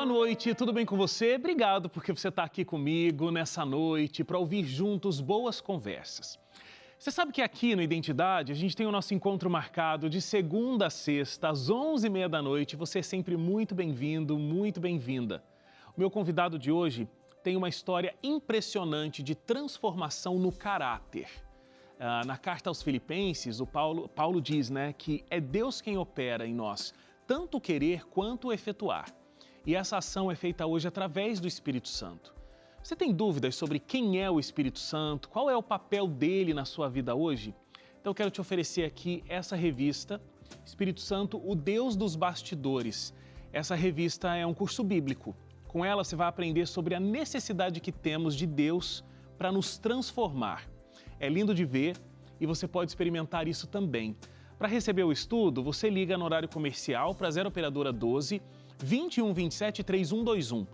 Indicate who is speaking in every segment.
Speaker 1: noite, tudo bem com você? Obrigado porque você está aqui comigo nessa noite para ouvir juntos boas conversas. Você sabe que aqui no Identidade a gente tem o nosso encontro marcado de segunda a sexta, às 11h30 da noite. Você é sempre muito bem-vindo, muito bem-vinda. O meu convidado de hoje tem uma história impressionante de transformação no caráter. Na carta aos Filipenses, o Paulo diz, que é Deus quem opera em nós, tanto o querer quanto o efetuar. E essa ação é feita hoje através do Espírito Santo. Você tem dúvidas sobre quem é o Espírito Santo? Qual é o papel dele na sua vida hoje? Então eu quero te oferecer aqui essa revista, Espírito Santo, o Deus dos Bastidores. Essa revista é um curso bíblico. Com ela você vai aprender sobre a necessidade que temos de Deus para nos transformar. É lindo de ver e você pode experimentar isso também. Para receber o estudo, você liga no horário comercial para 0 Operadora 12 2127 3121.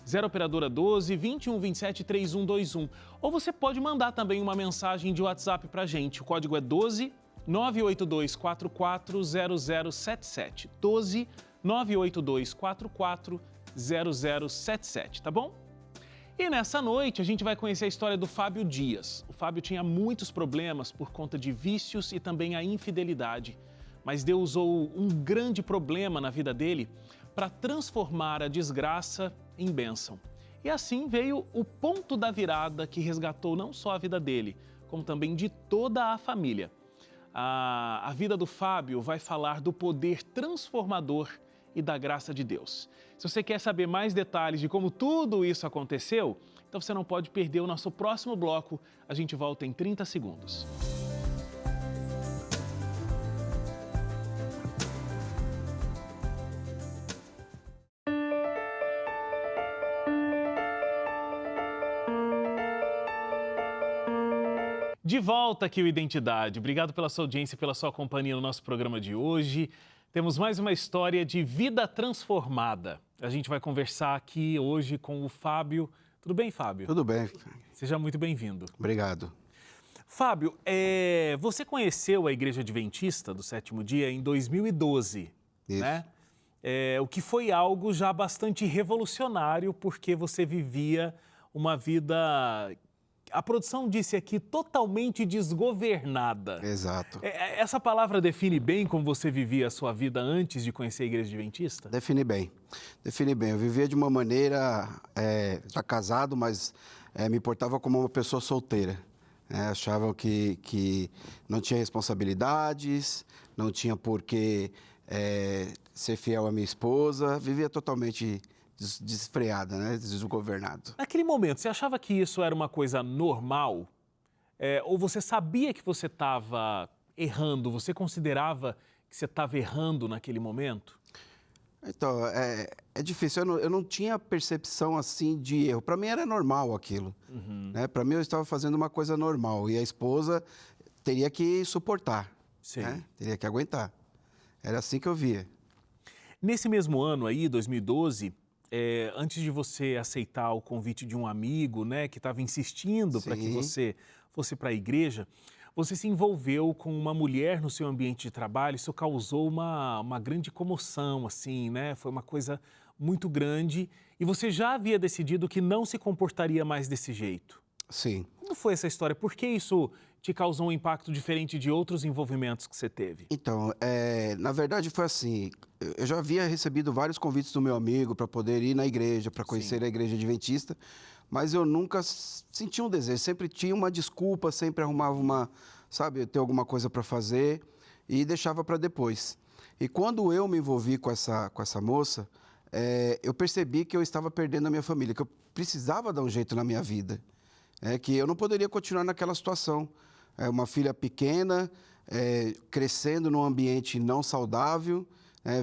Speaker 1: 0 Operadora 12 2127 3121. Ou você pode mandar também uma mensagem de WhatsApp para a gente. O código é 12 982 44 0077. 12 982 44 0077, tá bom? E nessa noite a gente vai conhecer a história do Fábio Dias. O Fábio tinha muitos problemas por conta de vícios e também a infidelidade. Mas Deus usou um grande problema na vida dele para transformar a desgraça em bênção. E assim veio o ponto da virada que resgatou não só a vida dele, como também de toda a família. A vida do Fábio vai falar do poder transformador e da graça de Deus. Se você quer saber mais detalhes de como tudo isso aconteceu, então você não pode perder o nosso próximo bloco. A gente volta em 30 segundos. De volta aqui o Identidade. Obrigado pela sua audiência e pela sua companhia no nosso programa de hoje. Temos mais uma história de vida transformada. A gente vai conversar aqui hoje com o Fábio. Tudo bem, Fábio?
Speaker 2: Tudo bem.
Speaker 1: Seja muito bem-vindo.
Speaker 2: Obrigado.
Speaker 1: Fábio, você conheceu a Igreja Adventista do Sétimo Dia em 2012,
Speaker 2: Isso.
Speaker 1: né? O que foi algo já bastante revolucionário, porque você vivia uma vida... A produção disse aqui totalmente desgovernada.
Speaker 2: Exato.
Speaker 1: Essa palavra define bem como você vivia a sua vida antes de conhecer a Igreja Adventista?
Speaker 2: Define bem. Define bem. Eu vivia de uma maneira, já casado, mas me portava como uma pessoa solteira. Achava que não tinha responsabilidades, não tinha por que ser fiel à minha esposa. Vivia totalmente desfreada, desgovernado.
Speaker 1: Naquele momento, você achava que isso era uma coisa normal? Ou você sabia que você estava errando? Você considerava que você estava errando naquele momento?
Speaker 2: Então, é difícil. Eu não tinha percepção assim de erro. Para mim era normal aquilo. Para mim eu estava fazendo uma coisa normal. E a esposa teria que suportar.
Speaker 1: Sim.
Speaker 2: Teria que aguentar. Era assim que eu via.
Speaker 1: Nesse mesmo ano aí, 2012... antes de você aceitar o convite de um amigo, que estava insistindo para que você fosse para a igreja, você se envolveu com uma mulher no seu ambiente de trabalho. Isso causou uma grande comoção, assim, Foi uma coisa muito grande e você já havia decidido que não se comportaria mais desse jeito.
Speaker 2: Sim.
Speaker 1: Como foi essa história? Por que isso te causou um impacto diferente de outros envolvimentos que você teve?
Speaker 2: Então, na verdade foi assim, eu já havia recebido vários convites do meu amigo para poder ir na igreja, para conhecer a Igreja Adventista, mas eu nunca senti um desejo, sempre tinha uma desculpa, sempre arrumava ter alguma coisa para fazer e deixava para depois. E quando eu me envolvi com essa moça, eu percebi que eu estava perdendo a minha família, que eu precisava dar um jeito na minha vida, que eu não poderia continuar naquela situação. Uma filha pequena, crescendo num ambiente não saudável,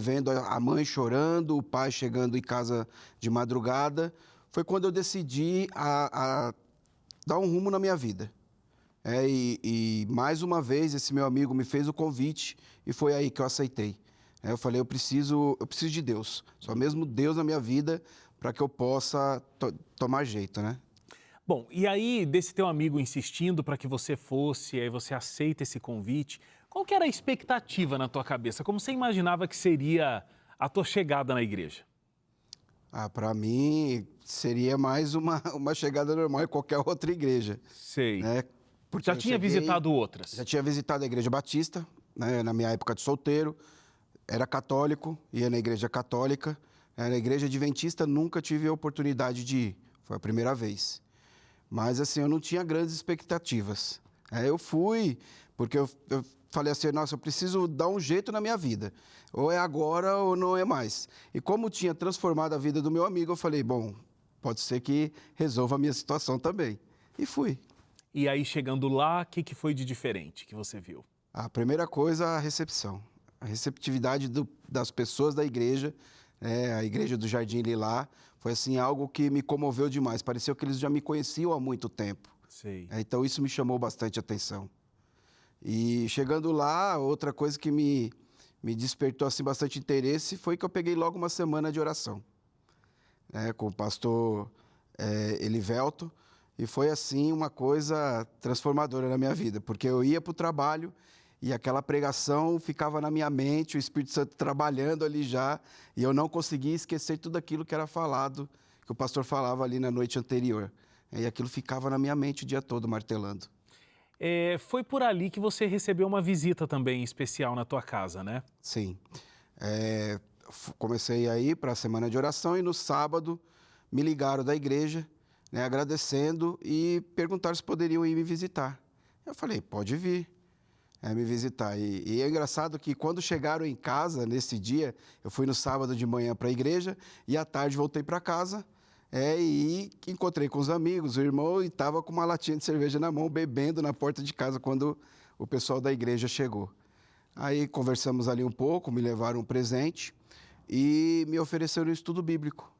Speaker 2: vendo a mãe chorando, o pai chegando em casa de madrugada. Foi quando eu decidi a dar um rumo na minha vida. E mais uma vez esse meu amigo me fez o convite e foi aí que eu aceitei. Eu falei, eu preciso de Deus, só mesmo Deus na minha vida para que eu possa tomar jeito,
Speaker 1: Bom, e aí, desse teu amigo insistindo para que você fosse, aí você aceita esse convite, qual que era a expectativa na tua cabeça? Como você imaginava que seria a tua chegada na igreja?
Speaker 2: Para mim, seria mais uma chegada normal em qualquer outra igreja,
Speaker 1: Sei.
Speaker 2: né? Porque
Speaker 1: Já
Speaker 2: eu
Speaker 1: tinha
Speaker 2: cheguei,
Speaker 1: visitado outras?
Speaker 2: já tinha visitado a Igreja Batista, né, na minha época de solteiro, era católico, ia na Igreja Católica. Na Igreja Adventista nunca tive a oportunidade de ir, foi a primeira vez. Mas assim, eu não tinha grandes expectativas. Eu fui, porque eu falei assim, nossa, eu preciso dar um jeito na minha vida. Ou é agora ou não é mais. E como tinha transformado a vida do meu amigo, eu falei, bom, pode ser que resolva a minha situação também. E fui.
Speaker 1: E aí, chegando lá, o que foi de diferente que você viu?
Speaker 2: A primeira coisa, a recepção. A receptividade das pessoas da igreja, a igreja do Jardim Lilá, foi assim algo que me comoveu demais. Pareceu que eles já me conheciam há muito tempo.
Speaker 1: Sei.
Speaker 2: Então isso me chamou bastante atenção. E chegando lá, outra coisa que me despertou assim, bastante interesse foi que eu peguei logo uma semana de oração, com o pastor Elivelto. E foi assim uma coisa transformadora na minha vida, porque eu ia para o trabalho e aquela pregação ficava na minha mente, o Espírito Santo trabalhando ali já, e eu não conseguia esquecer tudo aquilo que era falado, que o pastor falava ali na noite anterior. E aquilo ficava na minha mente o dia todo, martelando.
Speaker 1: Foi por ali que você recebeu uma visita também especial na tua casa, né?
Speaker 2: Sim. Comecei a ir para a semana de oração e no sábado me ligaram da igreja, agradecendo e perguntaram se poderiam ir me visitar. Eu falei, pode vir me visitar. E é engraçado que quando chegaram em casa, nesse dia, eu fui no sábado de manhã para a igreja e à tarde voltei para casa e encontrei com os amigos, o irmão, e estava com uma latinha de cerveja na mão, bebendo na porta de casa quando o pessoal da igreja chegou. Aí conversamos ali um pouco, me levaram um presente e me ofereceram um estudo bíblico.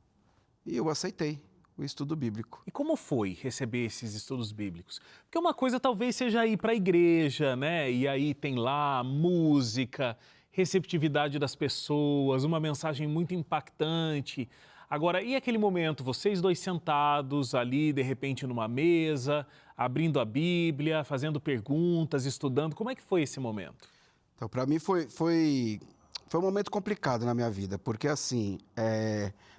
Speaker 2: E eu aceitei o estudo bíblico.
Speaker 1: E como foi receber esses estudos bíblicos? Porque uma coisa talvez seja ir para a igreja, né? E aí tem lá música, receptividade das pessoas, uma mensagem muito impactante. Agora, e aquele momento, vocês dois sentados ali, de repente numa mesa, abrindo a Bíblia, fazendo perguntas, estudando, como é que foi esse momento?
Speaker 2: Então, para mim foi um momento complicado na minha vida, porque assim,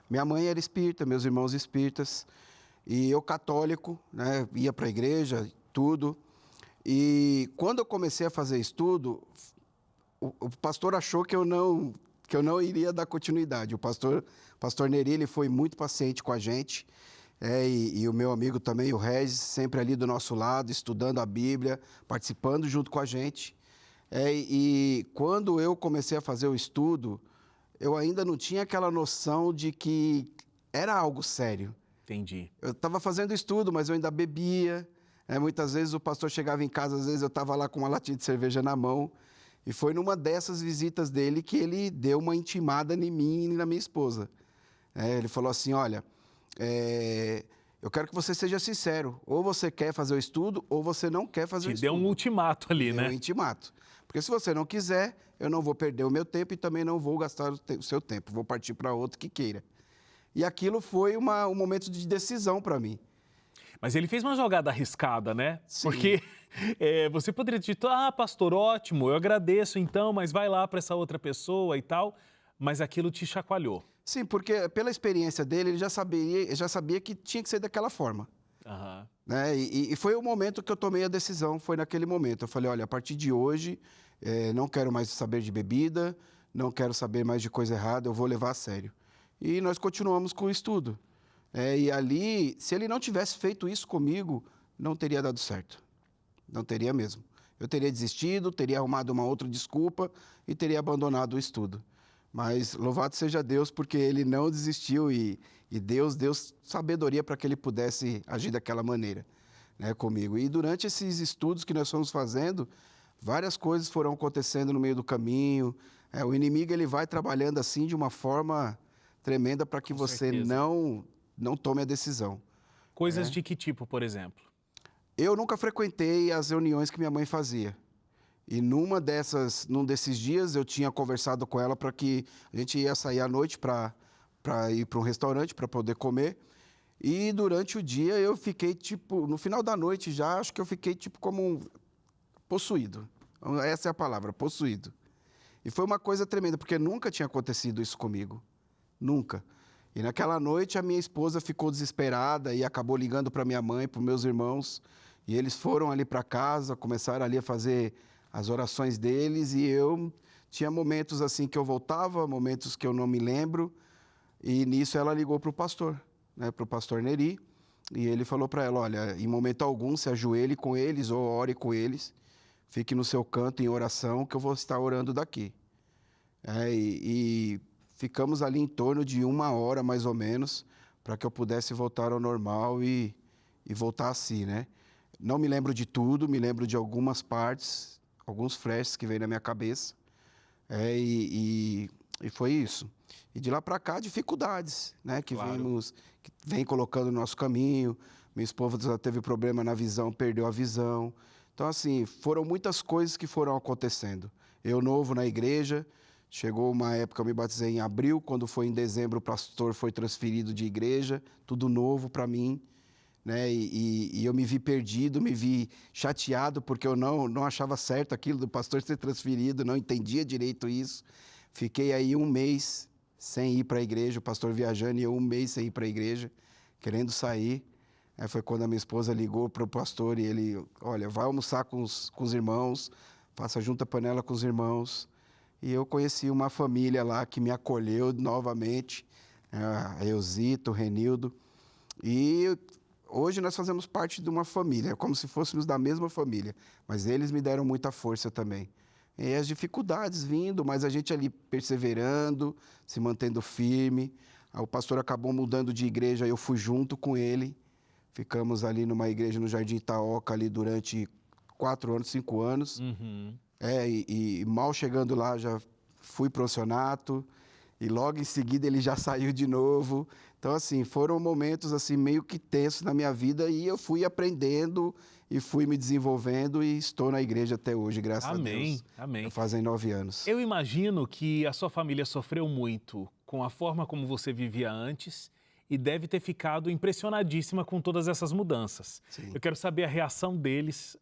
Speaker 2: minha mãe era espírita, meus irmãos espíritas, e eu católico, né, ia para a igreja, tudo. E quando eu comecei a fazer estudo, o pastor achou que eu não iria dar continuidade. O pastor Neri, ele foi muito paciente com a gente, e o meu amigo também, o Regis, sempre ali do nosso lado, estudando a Bíblia, participando junto com a gente. E quando eu comecei a fazer o estudo, eu ainda não tinha aquela noção de que era algo sério.
Speaker 1: Entendi.
Speaker 2: Eu estava fazendo estudo, mas eu ainda bebia. Muitas vezes o pastor chegava em casa, às vezes eu estava lá com uma latinha de cerveja na mão. E foi numa dessas visitas dele que ele deu uma intimada em mim e na minha esposa. Ele falou assim, olha, eu quero que você seja sincero. Ou você quer fazer o estudo, ou você não quer fazer o estudo.
Speaker 1: Te deu um ultimato ali, né?
Speaker 2: Deu um ultimato. Porque se você não quiser, eu não vou perder o meu tempo e também não vou gastar o seu tempo. Vou partir para outro que queira. E aquilo foi um momento de decisão para mim.
Speaker 1: Mas ele fez uma jogada arriscada, né?
Speaker 2: Sim.
Speaker 1: Porque você poderia ter dito, pastor, ótimo, eu agradeço então, mas vai lá para essa outra pessoa e tal. Mas aquilo te chacoalhou.
Speaker 2: Sim, porque pela experiência dele, ele já sabia que tinha que ser daquela forma.
Speaker 1: Uhum.
Speaker 2: E foi o momento que eu tomei a decisão, foi naquele momento. Eu falei, olha, a partir de hoje, não quero mais saber de bebida, não quero saber mais de coisa errada, eu vou levar a sério. E nós continuamos com o estudo. E ali, se ele não tivesse feito isso comigo, não teria dado certo. Não teria mesmo. Eu teria desistido, teria arrumado uma outra desculpa e teria abandonado o estudo. Mas louvado seja Deus, porque ele não desistiu e Deus deu sabedoria para que ele pudesse agir daquela maneira, comigo. E durante esses estudos que nós fomos fazendo, várias coisas foram acontecendo no meio do caminho. O inimigo ele vai trabalhando assim de uma forma tremenda para que você não tome a decisão.
Speaker 1: Coisas de que tipo, por exemplo?
Speaker 2: Eu nunca frequentei as reuniões que minha mãe fazia. E num desses dias, eu tinha conversado com ela para que a gente ia sair à noite para ir para um restaurante para poder comer. E durante o dia eu fiquei no final da noite já, acho que eu fiquei como possuído. Essa é a palavra, possuído. E foi uma coisa tremenda, porque nunca tinha acontecido isso comigo. Nunca. E naquela noite a minha esposa ficou desesperada e acabou ligando para minha mãe, para os meus irmãos. E eles foram ali para casa, começaram ali a fazer as orações deles. E eu tinha momentos assim que eu voltava, momentos que eu não me lembro. E nisso ela ligou para o pastor, né, para o pastor Neri. E ele falou para ela, olha, em momento algum se ajoelhe com eles ou ore com eles. Fique no seu canto em oração que eu vou estar orando daqui. E ficamos ali em torno de 1 hora, mais ou menos, para que eu pudesse voltar ao normal e voltar assim, né? Não me lembro de tudo, me lembro de algumas partes, alguns flashes que veio na minha cabeça. E foi isso. E de lá para cá, dificuldades, né? Que vem colocando no nosso caminho. Minha esposa teve problema na visão, perdeu a visão. Então, assim, foram muitas coisas que foram acontecendo. Eu novo na igreja, chegou uma época, eu me batizei em abril, quando foi em dezembro o pastor foi transferido de igreja, tudo novo para mim, né? E eu me vi perdido, me vi chateado, porque eu não achava certo aquilo do pastor ser transferido, não entendia direito isso. Fiquei aí 1 mês sem ir para a igreja, o pastor viajando e eu 1 mês sem ir para a igreja, querendo sair. Aí foi quando a minha esposa ligou para o pastor e ele, olha, vai almoçar com os irmãos, faça junta panela com os irmãos. E eu conheci uma família lá que me acolheu novamente, a Eusito, o Renildo. E hoje nós fazemos parte de uma família, como se fôssemos da mesma família. Mas eles me deram muita força também. E as dificuldades vindo, mas a gente ali perseverando, se mantendo firme. O pastor acabou mudando de igreja, eu fui junto com ele. Ficamos ali numa igreja no Jardim Itaoca ali durante 4 anos, 5 anos.
Speaker 1: Uhum.
Speaker 2: E mal chegando lá, já fui pro orfanato. E logo em seguida ele já saiu de novo. Então, assim, foram momentos assim meio que tensos na minha vida e eu fui aprendendo e fui me desenvolvendo e estou na igreja até hoje, graças a Deus.
Speaker 1: Amém.
Speaker 2: Fazem 9 anos.
Speaker 1: Eu imagino que a sua família sofreu muito com a forma como você vivia antes e deve ter ficado impressionadíssima com todas essas mudanças.
Speaker 2: Sim.
Speaker 1: Eu quero saber a reação deles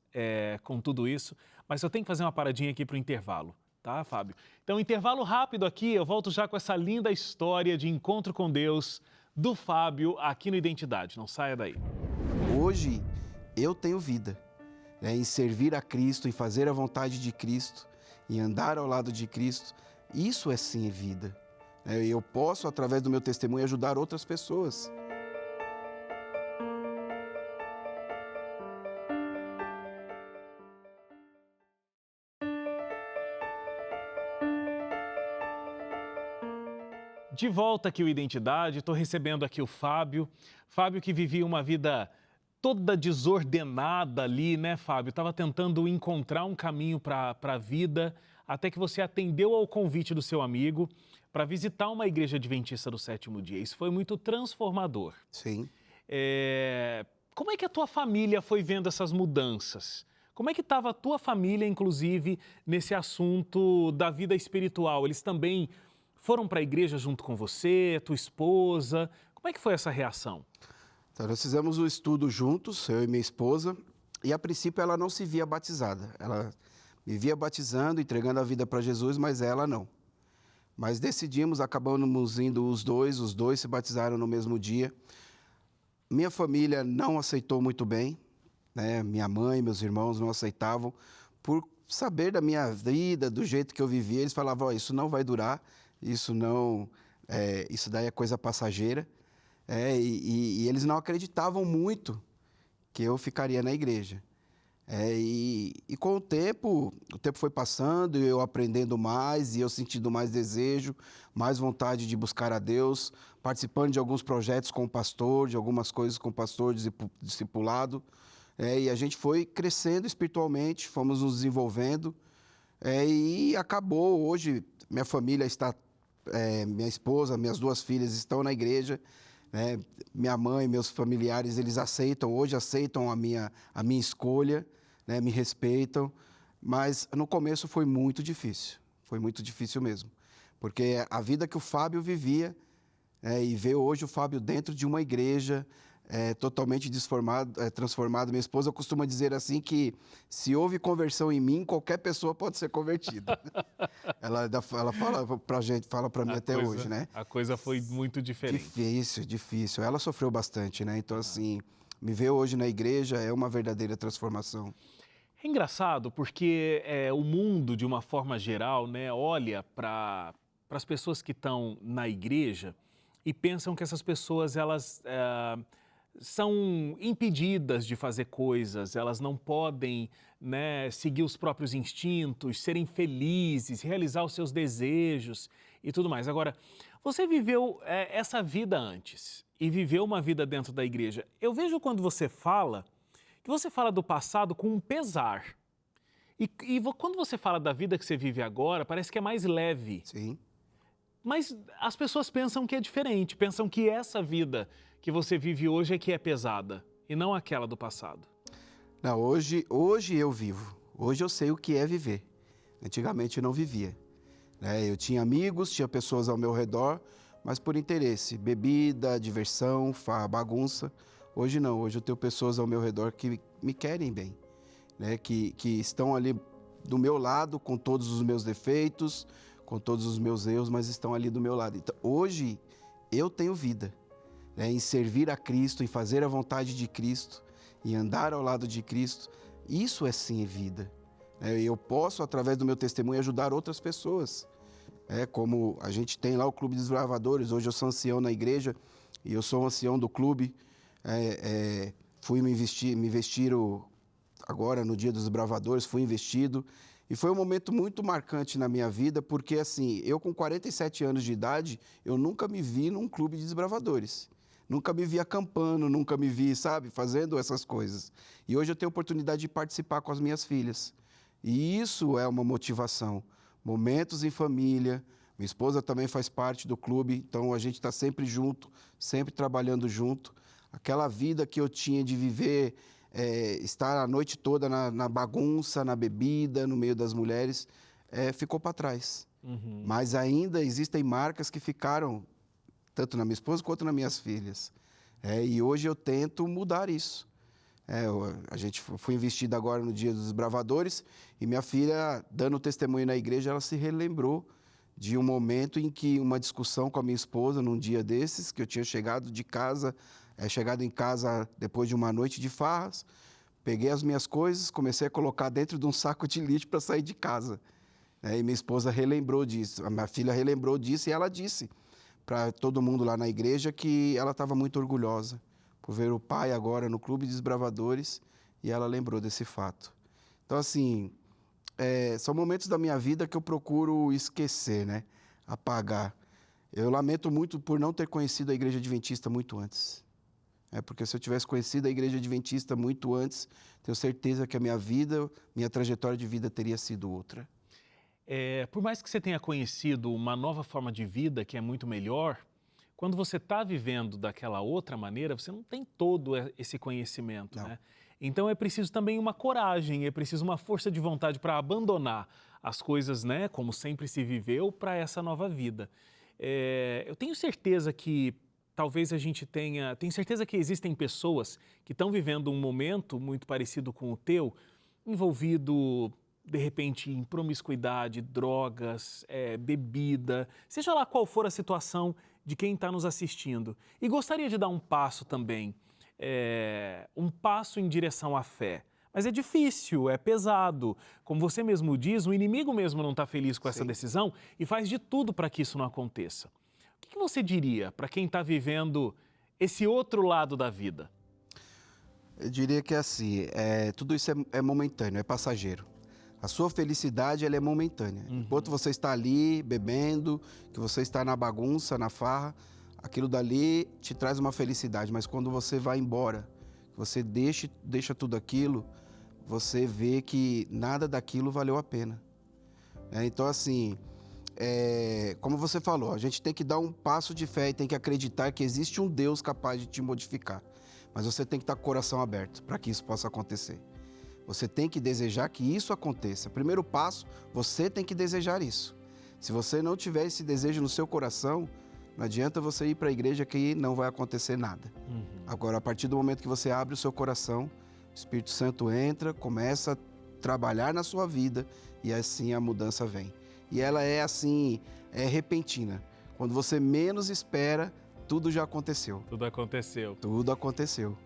Speaker 1: com tudo isso, mas eu tenho que fazer uma paradinha aqui para o intervalo, tá, Fábio? Então, intervalo rápido aqui, eu volto já com essa linda história de encontro com Deus do Fábio aqui no Identidade. Não saia daí.
Speaker 2: Hoje eu tenho vida, né, em servir a Cristo, em fazer a vontade de Cristo, em andar ao lado de Cristo. Isso é sim vida. Eu posso, através do meu testemunho, ajudar outras pessoas.
Speaker 1: De volta aqui o Identidade, estou recebendo aqui o Fábio. Fábio que vivia uma vida toda desordenada ali, né, Fábio? Estava tentando encontrar um caminho para a vida, até que você atendeu ao convite do seu amigo para visitar uma igreja adventista do sétimo dia. Isso foi muito transformador.
Speaker 2: Sim.
Speaker 1: Como é que a tua família foi vendo essas mudanças? Como é que estava a tua família, inclusive, nesse assunto da vida espiritual? Eles também foram para a igreja junto com você, tua esposa? Como é que foi essa reação?
Speaker 2: Então, nós fizemos o estudo juntos, eu e minha esposa, e a princípio ela não se via batizada. Ela me via batizando, entregando a vida para Jesus, mas ela não. Mas decidimos, acabamos indo os dois se batizaram no mesmo dia. Minha família não aceitou muito bem, né? Minha mãe, meus irmãos não aceitavam, por saber da minha vida, do jeito que eu vivia. Eles falavam, oh, isso não vai durar, isso daí é coisa passageira. E eles não acreditavam muito que eu ficaria na igreja. E com o tempo foi passando, e eu aprendendo mais, e eu sentindo mais desejo, mais vontade de buscar a Deus, participando de alguns projetos com o pastor, de algumas coisas com o pastor, discipulado. E a gente foi crescendo espiritualmente, fomos nos desenvolvendo, e acabou. Hoje, minha família está, minha esposa, minhas 2 filhas estão na igreja, né? Minha mãe, meus familiares, eles hoje aceitam a minha escolha, né? Me respeitam, mas no começo foi muito difícil mesmo, porque a vida que o Fábio vivia, e ver hoje o Fábio dentro de uma igreja, totalmente transformado. Minha esposa costuma dizer assim que se houve conversão em mim, qualquer pessoa pode ser convertida. Ela fala pra gente, fala para mim até hoje, né?
Speaker 1: A coisa foi muito diferente.
Speaker 2: Difícil. Ela sofreu bastante, né? Então, assim, me ver hoje na igreja é uma verdadeira transformação.
Speaker 1: É engraçado porque o mundo, de uma forma geral, né, olha para as pessoas que estão na igreja e pensam que essas pessoas, elas são impedidas de fazer coisas, elas não podem, né, seguir os próprios instintos, serem felizes, realizar os seus desejos e tudo mais. Agora, você viveu essa vida antes e viveu uma vida dentro da igreja. Eu vejo quando você fala, que você fala do passado com um pesar. E quando você fala da vida que você vive agora, parece que é mais leve.
Speaker 2: Sim.
Speaker 1: Mas as pessoas pensam que é diferente, pensam que essa vida que você vive hoje é que é pesada e não aquela do passado.
Speaker 2: Não, hoje eu vivo. Hoje eu sei o que é viver. Antigamente eu não vivia. Eu tinha amigos, tinha pessoas ao meu redor, mas por interesse, bebida, diversão, bagunça. Hoje não, hoje eu tenho pessoas ao meu redor que me querem bem, né? Que estão ali do meu lado com todos os meus defeitos, com todos os meus erros, mas estão ali do meu lado. Então, hoje eu tenho vida, né? Em servir a Cristo, em fazer a vontade de Cristo, em andar ao lado de Cristo. Isso é sim vida. Eu posso, através do meu testemunho, ajudar outras pessoas. Como a gente tem lá o Clube dos Desbravadores, hoje eu sou ancião na igreja e eu sou ancião do clube. Fui me investir agora no Dia dos Desbravadores, fui investido. E foi um momento muito marcante na minha vida, porque assim, eu com 47 anos de idade, eu nunca me vi num clube de desbravadores. Nunca me vi acampando, nunca me vi, sabe, fazendo essas coisas. E hoje eu tenho a oportunidade de participar com as minhas filhas. E isso é uma motivação. Momentos em família, minha esposa também faz parte do clube, então a gente está sempre junto, sempre trabalhando junto. Aquela vida que eu tinha de viver, estar a noite toda na bagunça, na bebida, no meio das mulheres, ficou para trás.
Speaker 1: Uhum.
Speaker 2: Mas ainda existem marcas que ficaram, tanto na minha esposa quanto nas minhas filhas. E hoje eu tento mudar isso. A gente foi investido agora no Dia dos Desbravadores e minha filha, dando testemunho na igreja, ela se relembrou de um momento em que uma discussão com a minha esposa, num dia desses, que eu tinha chegado em casa depois de uma noite de farras, peguei as minhas coisas, comecei a colocar dentro de um saco de lixo para sair de casa. E minha esposa relembrou disso, a minha filha relembrou disso e ela disse para todo mundo lá na igreja que ela estava muito orgulhosa por ver o pai agora no Clube de Desbravadores, e ela lembrou desse fato. Então, assim, são momentos da minha vida que eu procuro esquecer, né? Apagar. Eu lamento muito por não ter conhecido a Igreja Adventista muito antes. Porque se eu tivesse conhecido a Igreja Adventista muito antes, tenho certeza que a minha trajetória de vida teria sido outra.
Speaker 1: Por mais que você tenha conhecido uma nova forma de vida que é muito melhor, quando você está vivendo daquela outra maneira, você não tem todo esse conhecimento, né? Então é preciso também uma coragem, é preciso uma força de vontade para abandonar as coisas, né, como sempre se viveu, para essa nova vida. Eu tenho certeza que talvez a gente tenho certeza que existem pessoas que estão vivendo um momento muito parecido com o teu, envolvido de repente em promiscuidade, drogas, bebida, seja lá qual for a situação de quem está nos assistindo. E gostaria de dar um passo também, um passo em direção à fé. Mas é difícil, é pesado. Como você mesmo diz, o inimigo mesmo não está feliz com essa decisão e faz de tudo para que isso não aconteça. O que você diria para quem está vivendo esse outro lado da vida?
Speaker 2: Eu diria que assim, tudo isso é momentâneo, é passageiro. A sua felicidade, ela é momentânea.
Speaker 1: Uhum.
Speaker 2: Enquanto você está ali bebendo, que você está na bagunça, na farra, aquilo dali te traz uma felicidade. Mas quando você vai embora, você deixa tudo aquilo, você vê que nada daquilo valeu a pena. Então, assim, como você falou, a gente tem que dar um passo de fé e tem que acreditar que existe um Deus capaz de te modificar. Mas você tem que estar com o coração aberto para que isso possa acontecer. Você tem que desejar que isso aconteça. Primeiro passo, você tem que desejar isso. Se você não tiver esse desejo no seu coração, Não adianta você ir para a igreja que não vai acontecer nada. Agora, a partir do momento que você abre o seu coração, o Espírito Santo entra, começa a trabalhar na sua vida e assim a mudança vem. E ela é assim, é repentina. Quando você menos espera, tudo já aconteceu.
Speaker 1: Tudo aconteceu.
Speaker 2: Tudo aconteceu.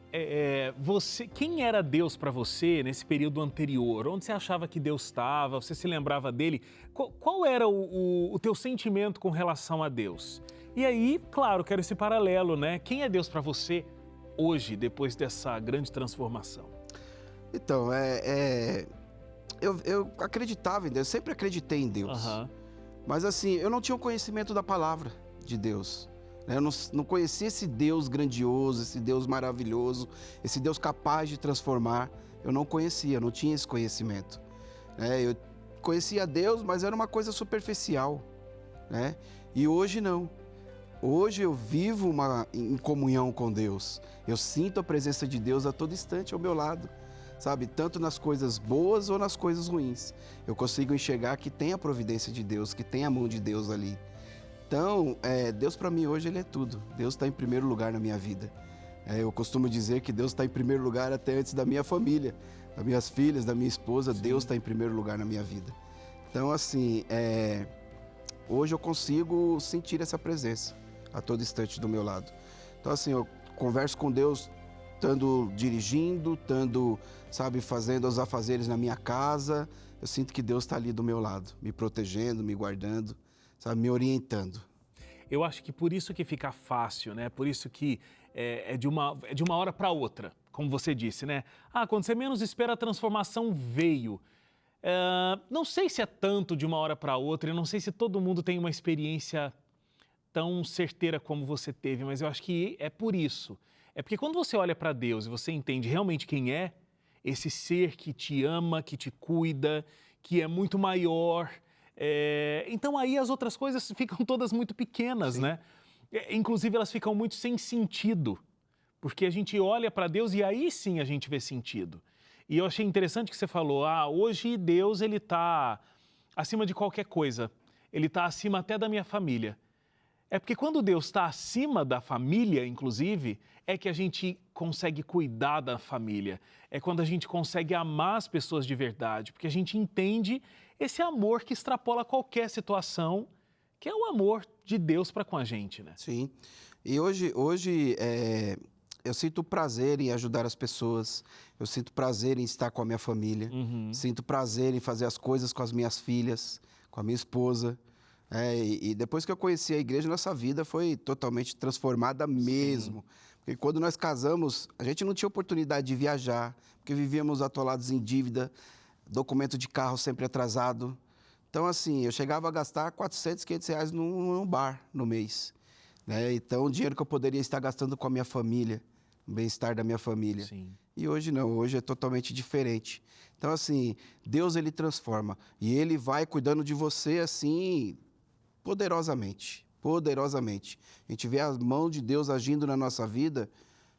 Speaker 1: Quem era Deus para você nesse período anterior? Onde você achava que Deus estava? Você se lembrava dele? Qual era o teu sentimento com relação a Deus? E aí, claro, quero esse paralelo, né? Quem é Deus para você hoje, depois dessa grande transformação?
Speaker 2: Então, eu acreditava em Deus, sempre acreditei em Deus. Mas assim, eu não tinha o conhecimento da palavra de Deus. Eu não conhecia esse Deus grandioso, esse Deus maravilhoso, esse Deus capaz de transformar. Eu não conhecia, não tinha esse conhecimento. Eu conhecia Deus, mas era uma coisa superficial. E hoje não. Hoje eu vivo em comunhão com Deus. Eu sinto a presença de Deus a todo instante ao meu lado. Sabe? Tanto nas coisas boas ou nas coisas ruins. Eu consigo enxergar que tem a providência de Deus, que tem a mão de Deus ali. Então, Deus para mim hoje, Ele é tudo. Deus está em primeiro lugar na minha vida. Eu costumo dizer que Deus está em primeiro lugar até antes da minha família, das minhas filhas, da minha esposa. Sim. Deus está em primeiro lugar na minha vida. Então, assim, hoje eu consigo sentir essa presença a todo instante do meu lado. Então, assim, eu converso com Deus, estando dirigindo, estando, sabe, fazendo os afazeres na minha casa. Eu sinto que Deus está ali do meu lado, me protegendo, me guardando, sabe, me orientando.
Speaker 1: Eu acho que por isso que fica fácil, né? Por isso que é de uma hora para outra, como você disse, né? Quando você menos espera, a transformação veio. Não sei se é tanto de uma hora para outra, eu não sei se todo mundo tem uma experiência tão certeira como você teve, mas eu acho que é por isso. É porque quando você olha para Deus e você entende realmente quem é, esse ser que te ama, que te cuida, que é muito maior, então aí as outras coisas ficam todas muito pequenas, né? Inclusive elas ficam muito sem sentido, porque a gente olha para Deus e aí sim a gente vê sentido. E eu achei interessante que você falou, hoje Deus ele está acima de qualquer coisa, ele está acima até da minha família. É porque quando Deus está acima da família, inclusive, é que a gente consegue cuidar da família. É quando a gente consegue amar as pessoas de verdade, porque a gente entende esse amor que extrapola qualquer situação, que é o amor de Deus para com a gente, né?
Speaker 2: Sim. E hoje eu sinto prazer em ajudar as pessoas, eu sinto prazer em estar com a minha família, sinto prazer em fazer as coisas com as minhas filhas, com a minha esposa. E depois que eu conheci a igreja, nossa vida foi totalmente transformada mesmo. Sim. Porque quando nós casamos, a gente não tinha oportunidade de viajar, porque vivíamos atolados em dívida, documento de carro sempre atrasado. Então, assim, eu chegava a gastar 400, 500 reais num bar no mês. Então, o dinheiro que eu poderia estar gastando com a minha família, o bem-estar da minha família. Sim. E hoje não, hoje é totalmente diferente. Então, assim, Deus, Ele transforma. E Ele vai cuidando de você, assim, poderosamente. Poderosamente. A gente vê a mão de Deus agindo na nossa vida,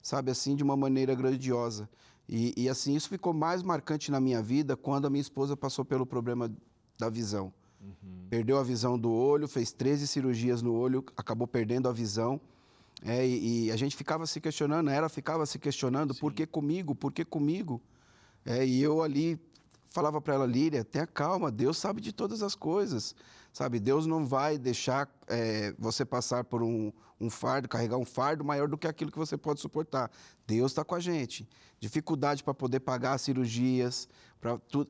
Speaker 2: sabe, assim, de uma maneira grandiosa. E assim, isso ficou mais marcante na minha vida quando a minha esposa passou pelo problema da visão. Perdeu a visão do olho, fez 13 cirurgias no olho, acabou perdendo a visão. E a gente ficava se questionando, ela ficava se questionando, por que comigo? Por que comigo? E eu ali falava para ela, Líria, tenha calma, Deus sabe de todas as coisas, sabe? Deus não vai deixar você passar por um fardo, carregar um fardo maior do que aquilo que você pode suportar. Deus está com a gente. Dificuldade para poder pagar as cirurgias,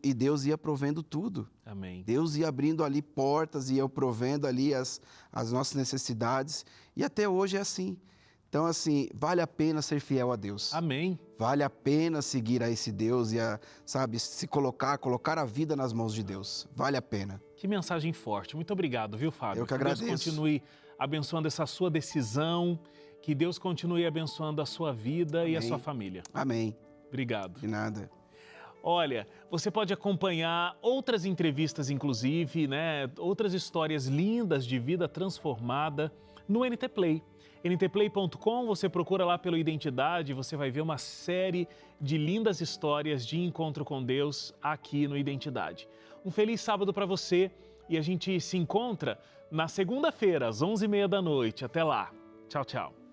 Speaker 2: e Deus ia provendo tudo.
Speaker 1: Amém.
Speaker 2: Deus ia abrindo ali portas, ia provendo ali as nossas necessidades, e até hoje é assim. Então, assim, vale a pena ser fiel a Deus.
Speaker 1: Amém.
Speaker 2: Vale a pena seguir a esse Deus e, sabe, se colocar a vida nas mãos de Deus. Vale a pena.
Speaker 1: Que mensagem forte. Muito obrigado, viu, Fábio?
Speaker 2: Eu que agradeço.
Speaker 1: Que Deus continue abençoando essa sua decisão, que Deus continue abençoando a sua vida. Amém. E a sua família.
Speaker 2: Amém.
Speaker 1: Obrigado.
Speaker 2: De nada.
Speaker 1: Olha, você pode acompanhar outras entrevistas, inclusive, né? Outras histórias lindas de vida transformada no NT Play. ntplay.com, você procura lá pela Identidade, você vai ver uma série de lindas histórias de encontro com Deus aqui no Identidade. Um feliz sábado para você, e a gente se encontra na segunda-feira, às 11h30 da noite. Até lá. Tchau, tchau.